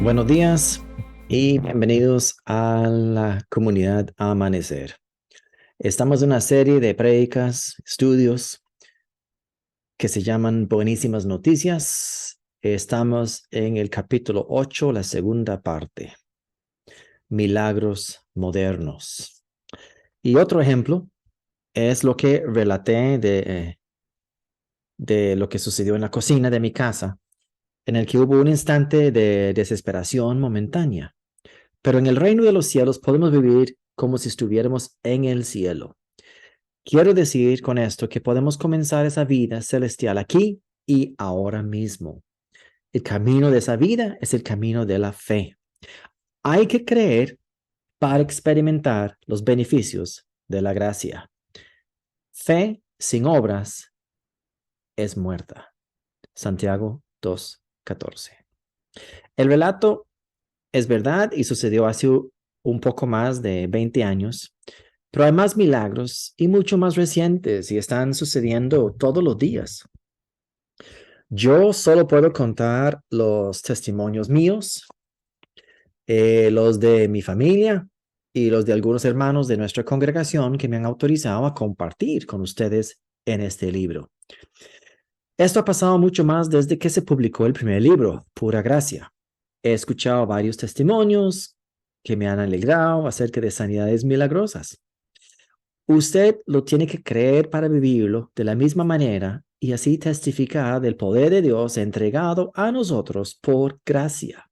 Buenos días y bienvenidos a la comunidad Amanecer. Estamos en una serie de prédicas, estudios que se llaman Buenísimas Noticias. Estamos en el capítulo 8, la segunda parte, Milagros Modernos. Y otro ejemplo es lo que relaté de lo que sucedió en la cocina de mi casa, en el que hubo un instante de desesperación momentánea. Pero en el reino de los cielos podemos vivir como si estuviéramos en el cielo. Quiero decir con esto que podemos comenzar esa vida celestial aquí y ahora mismo. El camino de esa vida es el camino de la fe. Hay que creer para experimentar los beneficios de la gracia. Fe sin obras es muerta. Santiago 2:14. El relato es verdad y sucedió hace un poco más de 20 años, pero hay más milagros y mucho más recientes y están sucediendo todos los días. Yo solo puedo contar los testimonios míos, los de mi familia y los de algunos hermanos de nuestra congregación que me han autorizado a compartir con ustedes en este libro. Esto ha pasado mucho más desde que se publicó el primer libro, Pura Gracia. He escuchado varios testimonios que me han alegrado acerca de sanidades milagrosas. Usted lo tiene que creer para vivirlo de la misma manera y así testificar del poder de Dios entregado a nosotros por gracia.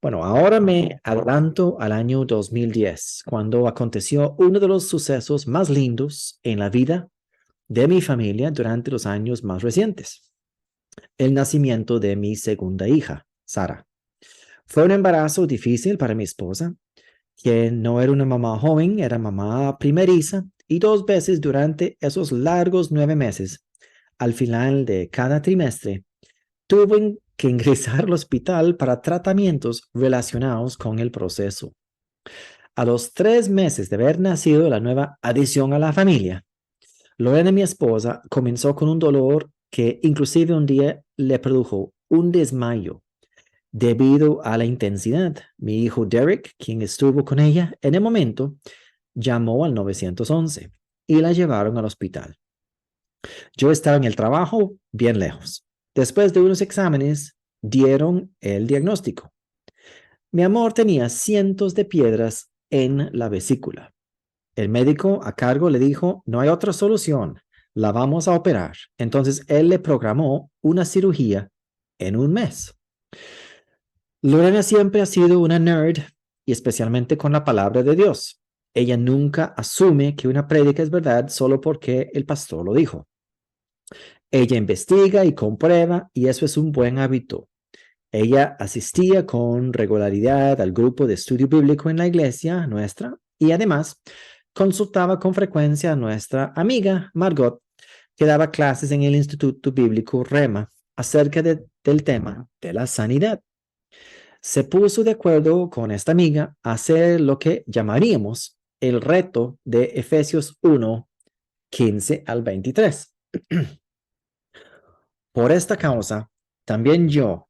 Bueno, ahora me adelanto al año 2010, cuando aconteció uno de los sucesos más lindos en la vida de mi familia durante los años más recientes, el nacimiento de mi segunda hija, Sara. Fue un embarazo difícil para mi esposa, que no era una mamá joven, era mamá primeriza, y 2 veces durante esos largos 9 meses, al final de cada trimestre, tuve que ingresar al hospital para tratamientos relacionados con el proceso. A los 3 meses de haber nacido la nueva adición a la familia, Lorena, mi esposa, comenzó con un dolor que inclusive un día le produjo un desmayo. Debido a la intensidad, mi hijo Derek, quien estuvo con ella en el momento, llamó al 911 y la llevaron al hospital. Yo estaba en el trabajo bien lejos. Después de unos exámenes, dieron el diagnóstico. Mi amor tenía cientos de piedras en la vesícula. El médico a cargo le dijo, no hay otra solución, la vamos a operar. Entonces él le programó una cirugía en un mes. Lorena siempre ha sido una nerd y especialmente con la palabra de Dios. Ella nunca asume que una prédica es verdad solo porque el pastor lo dijo. Ella investiga y comprueba y eso es un buen hábito. Ella asistía con regularidad al grupo de estudio bíblico en la iglesia nuestra y además consultaba con frecuencia a nuestra amiga Margot, que daba clases en el Instituto Bíblico Rema acerca del tema de la sanidad. Se puso de acuerdo con esta amiga a hacer lo que llamaríamos el reto de Efesios 1:15 al 23. Por esta causa, también yo,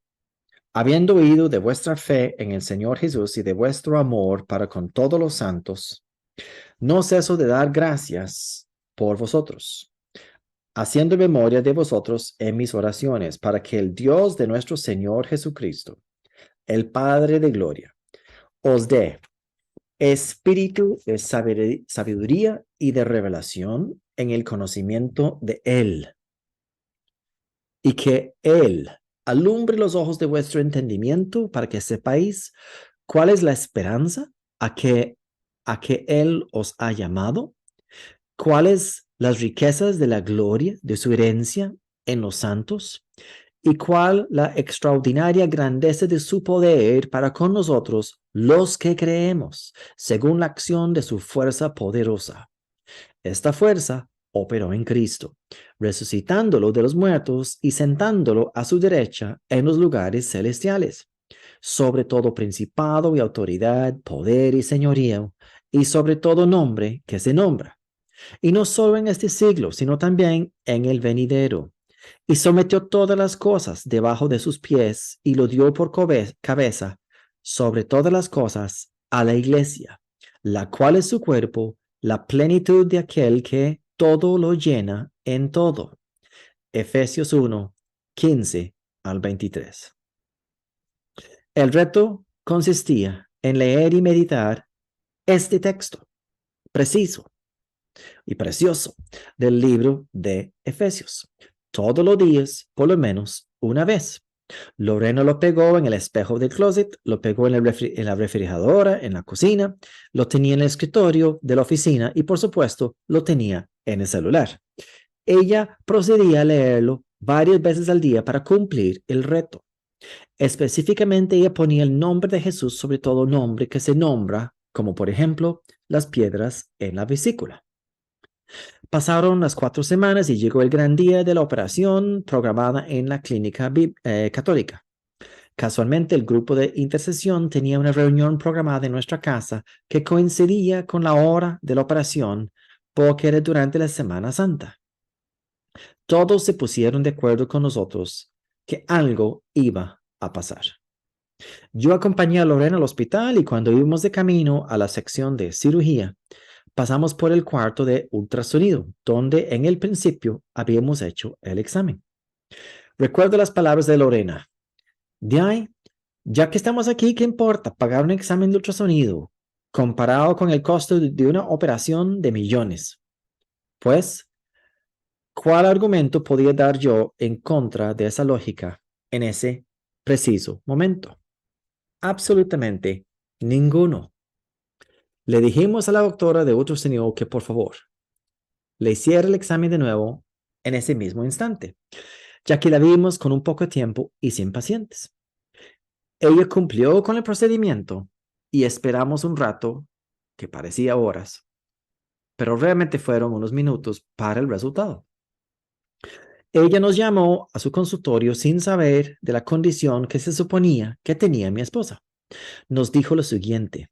habiendo oído de vuestra fe en el Señor Jesús y de vuestro amor para con todos los santos, no ceso de dar gracias por vosotros, haciendo memoria de vosotros en mis oraciones, para que el Dios de nuestro Señor Jesucristo, el Padre de gloria, os dé espíritu de sabiduría y de revelación en el conocimiento de Él, y que Él alumbre los ojos de vuestro entendimiento para que sepáis cuál es la esperanza a que Él os ha llamado, cuáles las riquezas de la gloria de su herencia en los santos, y cuál la extraordinaria grandeza de su poder para con nosotros, los que creemos, según la acción de su fuerza poderosa. Esta fuerza operó en Cristo, resucitándolo de los muertos y sentándolo a su derecha en los lugares celestiales, sobre todo principado y autoridad, poder y señorío, y sobre todo nombre que se nombra, y no solo en este siglo, sino también en el venidero. y sometió todas las cosas debajo de sus pies y lo dio por cabeza sobre todas las cosas a la iglesia, la cual es su cuerpo, la plenitud de aquel que todo lo llena en todo. Efesios 1, 15 al 23. El reto consistía en leer y meditar este texto preciso y precioso del libro de Efesios todos los días, por lo menos una vez. Lorena lo pegó en el espejo del closet, lo pegó en la refrigeradora, en la cocina, lo tenía en el escritorio de la oficina y, por supuesto, lo tenía en el celular. Ella procedía a leerlo varias veces al día para cumplir el reto. Específicamente, ella ponía el nombre de Jesús sobre todo nombre que se nombra, como por ejemplo, las piedras en la vesícula. Pasaron las 4 semanas y llegó el gran día de la operación programada en la clínica católica. Casualmente, el grupo de intercesión tenía una reunión programada en nuestra casa que coincidía con la hora de la operación porque era durante la Semana Santa. Todos se pusieron de acuerdo con nosotros que algo iba a pasar. Yo acompañé a Lorena al hospital y cuando íbamos de camino a la sección de cirugía, pasamos por el cuarto de ultrasonido, donde en el principio habíamos hecho el examen. Recuerdo las palabras de Lorena. De ahí, ya que estamos aquí, ¿qué importa pagar un examen de ultrasonido comparado con el costo de una operación de millones? Pues, ¿cuál argumento podía dar yo en contra de esa lógica en ese preciso momento? Absolutamente ninguno. Le dijimos a la doctora de ultrasonido que por favor le hiciera el examen de nuevo en ese mismo instante, ya que la vimos con un poco de tiempo y sin pacientes. Ella cumplió con el procedimiento y esperamos un rato, que parecía horas, pero realmente fueron unos minutos para el resultado. Ella nos llamó a su consultorio sin saber de la condición que se suponía que tenía mi esposa. Nos dijo lo siguiente: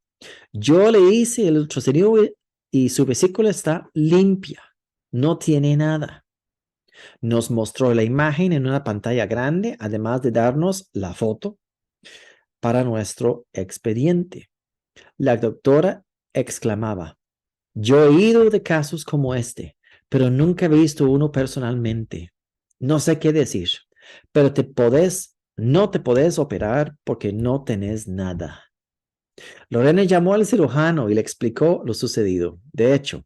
yo le hice el ultrasonido y su vesícula está limpia, no tiene nada. Nos mostró la imagen en una pantalla grande, además de darnos la foto para nuestro expediente. La doctora exclamaba: yo he ido de casos como este, pero nunca he visto uno personalmente. No sé qué decir, pero no te podés operar porque no tenés nada. Lorena llamó al cirujano y le explicó lo sucedido. De hecho,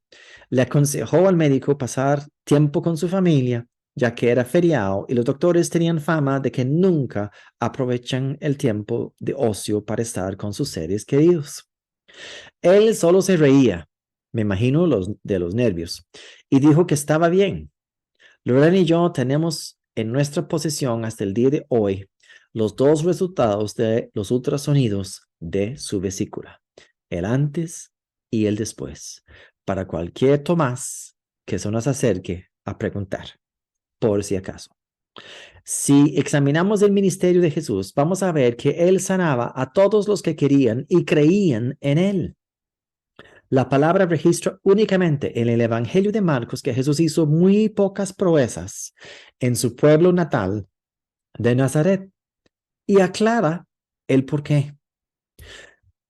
le aconsejó al médico pasar tiempo con su familia, ya que era feriado y los doctores tenían fama de que nunca aprovechan el tiempo de ocio para estar con sus seres queridos. Él solo se reía, me imagino de los nervios, y dijo que estaba bien. Lorena y yo tenemos en nuestra posesión hasta el día de hoy los 2 resultados de los ultrasonidos de su vesícula, el antes y el después, para cualquier Tomás que se nos acerque a preguntar, por si acaso. Si examinamos el ministerio de Jesús, vamos a ver que Él sanaba a todos los que querían y creían en Él. La palabra registra únicamente en el Evangelio de Marcos que Jesús hizo muy pocas proezas en su pueblo natal de Nazaret y aclara el por qué.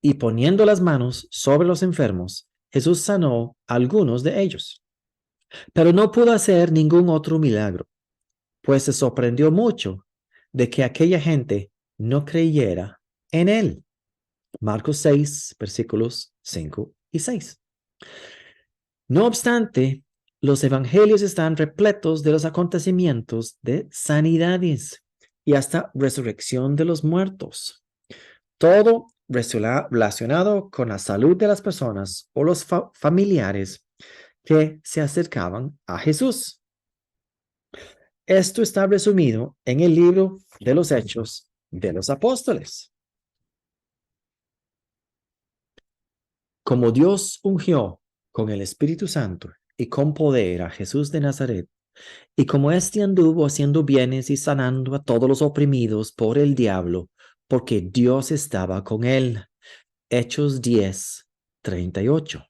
Y poniendo las manos sobre los enfermos, Jesús sanó a algunos de ellos, pero no pudo hacer ningún otro milagro, pues se sorprendió mucho de que aquella gente no creyera en él. Marcos 6, versículos 5 y 6. No obstante, los evangelios están repletos de los acontecimientos de sanidades y hasta resurrección de los muertos. Todo relacionado con la salud de las personas o los familiares que se acercaban a Jesús. Esto está resumido en el libro de los Hechos de los Apóstoles. Como Dios ungió con el Espíritu Santo y con poder a Jesús de Nazaret, y como éste anduvo haciendo bienes y sanando a todos los oprimidos por el diablo, porque Dios estaba con él. Hechos 10, 38.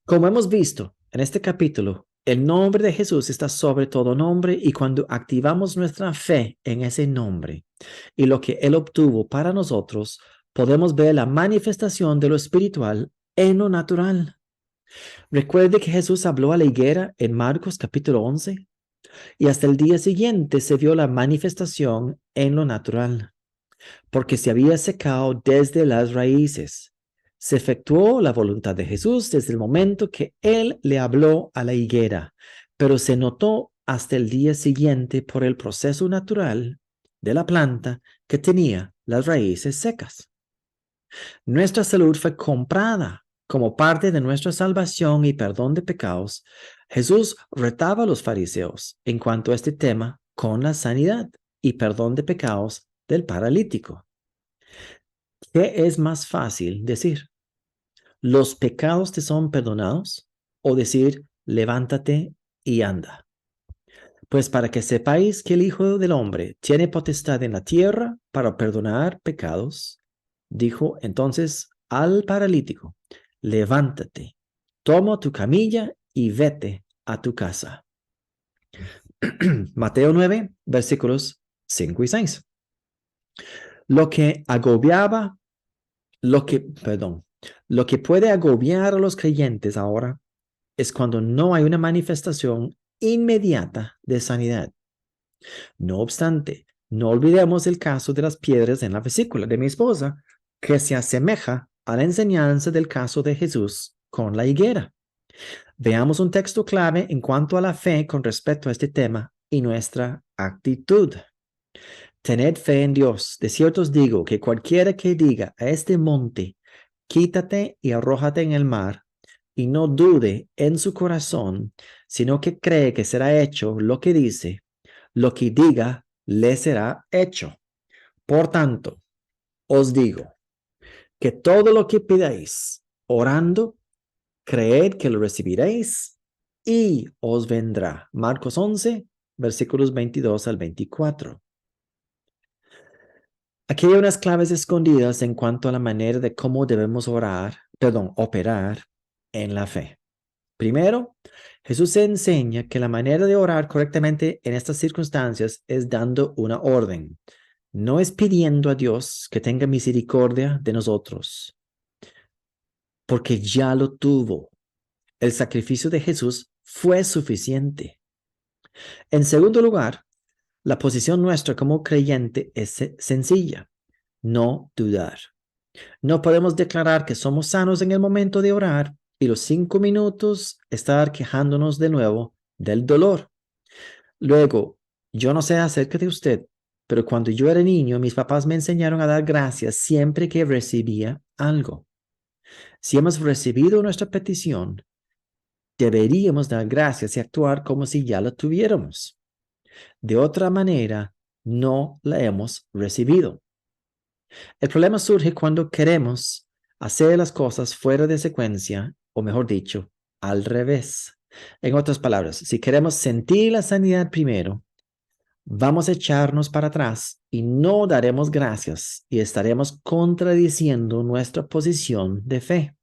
Como hemos visto en este capítulo, El nombre de Jesús está sobre todo nombre y cuando activamos nuestra fe en ese nombre y lo que Él obtuvo para nosotros, podemos ver la manifestación de lo espiritual en lo natural. Recuerde que Jesús habló a la higuera en Marcos capítulo 11 y hasta el día siguiente se vio la manifestación en lo natural, porque se había secado desde las raíces. Se efectuó la voluntad de Jesús desde el momento que Él le habló a la higuera, pero se notó hasta el día siguiente por el proceso natural de la planta que tenía las raíces secas. Nuestra salud fue comprada como parte de nuestra salvación y perdón de pecados. Jesús retaba a los fariseos en cuanto a este tema con la sanidad y perdón de pecados del paralítico. ¿Qué es más fácil decir? ¿Los pecados te son perdonados? ¿O decir, levántate y anda? Pues para que sepáis que el Hijo del Hombre tiene potestad en la tierra para perdonar pecados, dijo entonces al paralítico, levántate, toma tu camilla y vete a tu casa. Mateo 9, versículos 5 y 6. Lo que agobiaba, lo que puede agobiar a los creyentes ahora es cuando no hay una manifestación inmediata de sanidad. No obstante, no olvidemos el caso de las piedras en la vesícula de mi esposa, que se asemeja a la enseñanza del caso de Jesús con la higuera. Veamos un texto clave en cuanto a la fe con respecto a este tema y nuestra actitud. Tened fe en Dios. De cierto os digo que cualquiera que diga a este monte, quítate y arrójate en el mar, y no dude en su corazón, sino que cree que será hecho lo que dice, lo que diga le será hecho. Por tanto, os digo que todo lo que pidáis orando, creed que lo recibiréis y os vendrá. Marcos 11, versículos 22 al 24. Aquí hay unas claves escondidas en cuanto a la manera de cómo debemos operar en la fe. Primero, Jesús enseña que la manera de orar correctamente en estas circunstancias es dando una orden. No es pidiendo a Dios que tenga misericordia de nosotros, porque ya lo tuvo. El sacrificio de Jesús fue suficiente. En segundo lugar, la posición nuestra como creyente es sencilla, no dudar. No podemos declarar que somos sanos en el momento de orar y los 5 minutos estar quejándonos de nuevo del dolor. Luego, yo no sé acerca de usted, pero cuando yo era niño, mis papás me enseñaron a dar gracias siempre que recibía algo. Si hemos recibido nuestra petición, deberíamos dar gracias y actuar como si ya la tuviéramos. De otra manera, no la hemos recibido. El problema surge cuando queremos hacer las cosas fuera de secuencia, o mejor dicho, al revés. En otras palabras, si queremos sentir la sanidad primero, vamos a echarnos para atrás y no daremos gracias y estaremos contradiciendo nuestra posición de fe.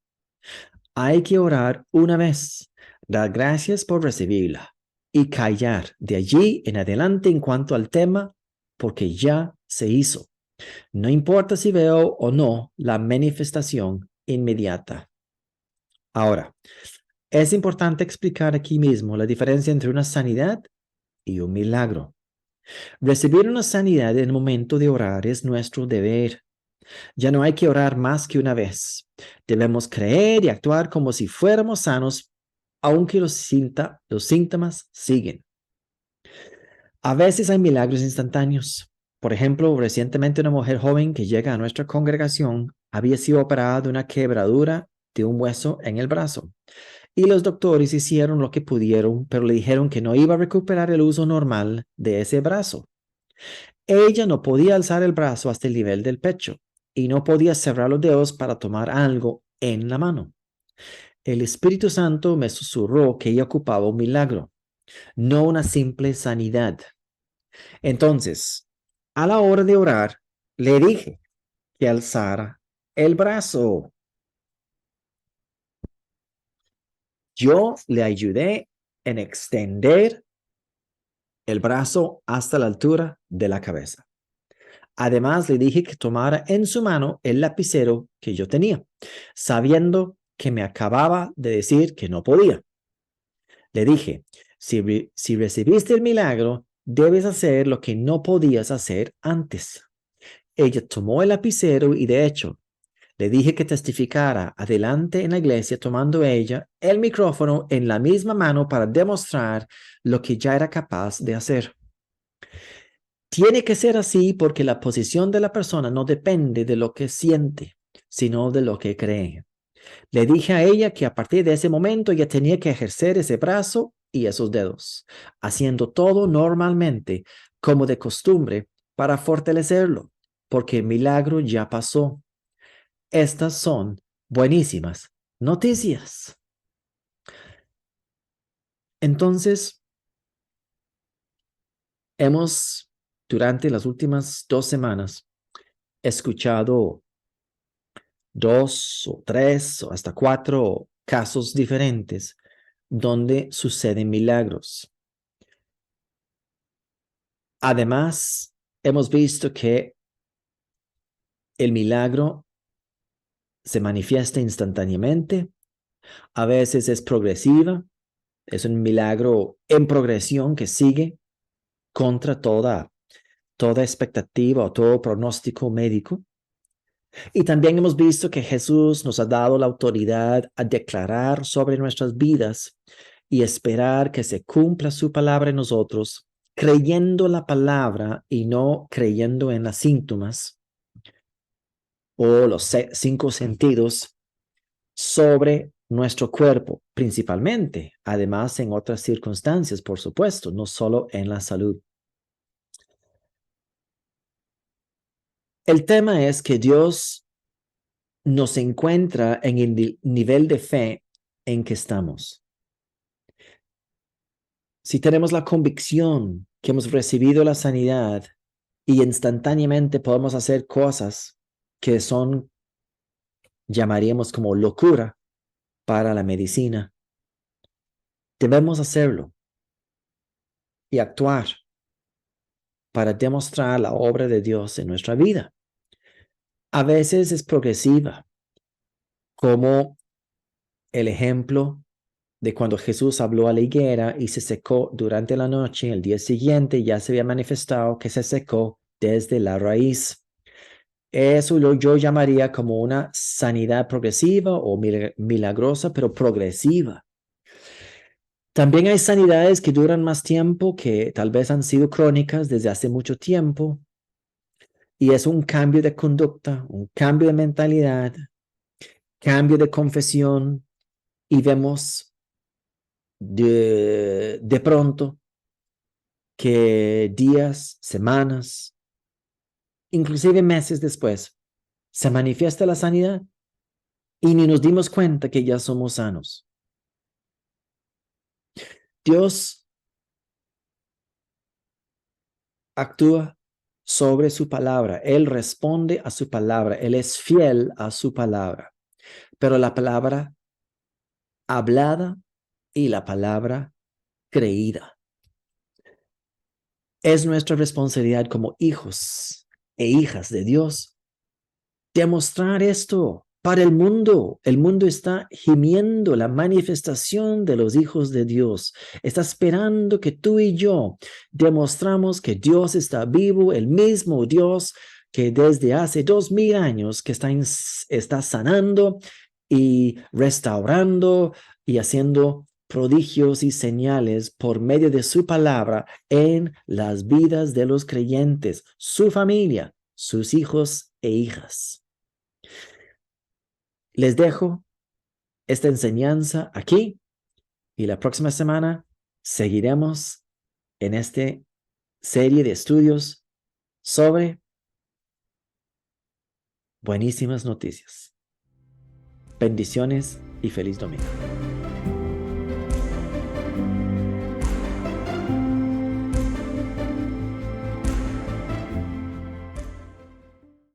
Hay que orar una vez, dar gracias por recibirla y callar de allí en adelante en cuanto al tema, porque ya se hizo. No importa si veo o no la manifestación inmediata. Ahora, es importante explicar aquí mismo la diferencia entre una sanidad y un milagro. Recibir una sanidad en el momento de orar es nuestro deber. Ya no hay que orar más que una vez. Debemos creer y actuar como si fuéramos sanos, aunque los síntomas siguen. A veces hay milagros instantáneos. Por ejemplo, recientemente una mujer joven que llega a nuestra congregación había sido operada de una quebradura de un hueso en el brazo. Y los doctores hicieron lo que pudieron, pero le dijeron que no iba a recuperar el uso normal de ese brazo. Ella no podía alzar el brazo hasta el nivel del pecho y no podía cerrar los dedos para tomar algo en la mano. El Espíritu Santo me susurró que ella ocupaba un milagro, no una simple sanidad. Entonces, a la hora de orar, le dije que alzara el brazo. Yo le ayudé en extender el brazo hasta la altura de la cabeza. Además, le dije que tomara en su mano el lapicero que yo tenía, sabiendo que me acababa de decir que no podía. Le dije, si recibiste el milagro, debes hacer lo que no podías hacer antes. Ella tomó el lapicero y, de hecho, le dije que testificara adelante en la iglesia tomando ella el micrófono en la misma mano para demostrar lo que ya era capaz de hacer. Tiene que ser así porque la posición de la persona no depende de lo que siente, sino de lo que cree. Le dije a ella que a partir de ese momento ella tenía que ejercer ese brazo y esos dedos, haciendo todo normalmente, como de costumbre, para fortalecerlo, porque el milagro ya pasó. Estas son buenísimas noticias. Entonces, hemos, durante las últimas 2 semanas, escuchado 2 o 3 o hasta 4 casos diferentes donde suceden milagros. Además, hemos visto que el milagro se manifiesta instantáneamente, a veces es progresiva, es un milagro en progresión que sigue contra toda expectativa o todo pronóstico médico. Y también hemos visto que Jesús nos ha dado la autoridad a declarar sobre nuestras vidas y esperar que se cumpla su palabra en nosotros, creyendo la palabra y no creyendo en las síntomas o los 5 sentidos sobre nuestro cuerpo, principalmente, además en otras circunstancias, por supuesto, no solo en la salud. El tema es que Dios nos encuentra en el nivel de fe en que estamos. Si tenemos la convicción que hemos recibido la sanidad y instantáneamente podemos hacer cosas que son, llamaríamos como locura para la medicina, debemos hacerlo y actuar para demostrar la obra de Dios en nuestra vida. A veces es progresiva, como el ejemplo de cuando Jesús habló a la higuera y se secó durante la noche, el día siguiente ya se había manifestado que se secó desde la raíz. Eso yo llamaría como una sanidad progresiva o milagrosa, pero progresiva. También hay sanidades que duran más tiempo, que tal vez han sido crónicas desde hace mucho tiempo, y es un cambio de conducta, un cambio de mentalidad, cambio de confesión, y vemos de pronto que días, semanas, inclusive meses después, se manifiesta la sanidad y ni nos dimos cuenta que ya somos sanos. Dios actúa sobre su palabra, Él responde a su palabra, Él es fiel a su palabra, pero la palabra hablada y la palabra creída. Es nuestra responsabilidad como hijos e hijas de Dios demostrar esto para el mundo. El mundo está gimiendo la manifestación de los hijos de Dios. Está esperando que tú y yo demostramos que Dios está vivo, el mismo Dios que desde hace 2000 años que está sanando y restaurando y haciendo prodigios y señales por medio de su palabra en las vidas de los creyentes, su familia, sus hijos e hijas. Les dejo esta enseñanza aquí y la próxima semana seguiremos en esta serie de estudios sobre buenísimas noticias. Bendiciones y feliz domingo.